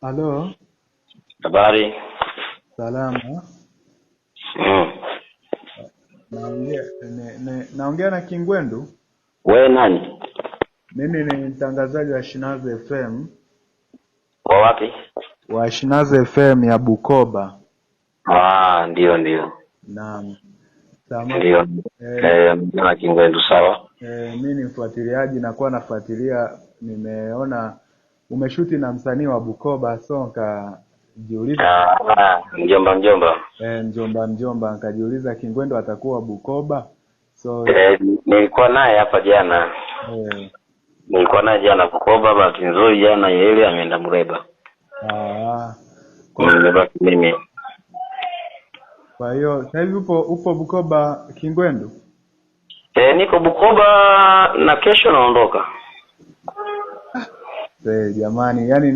Halo, Habari. salama. Mm. Naongea na Kingwendu. We nani? Mimi ni mtangazaji wa Shinazi FM, Wa wapi? wa Shinazi FM ya Bukoba. Ndio. Naam. Ndio. Na Kingwendu sawa. Mimi ni mfuatiliaji, nakuwa nafuatilia, nimeona umeshuti na msanii wa Bukoba, so nikajiuliza Mjomba. Njomba, nikajiuliza Kingwendu atakuwa Bukoba. So Nilikuwa naye hapa jana. eh Nilikuwa naye jana Bukoba, bahati nzuri jana yeye ameenda Mureba. Nimebaki mimi. Kwa hiyo sasa hivi upo Bukoba Kingwendu? Niko Bukoba na kesho naondoka. Jamani, yani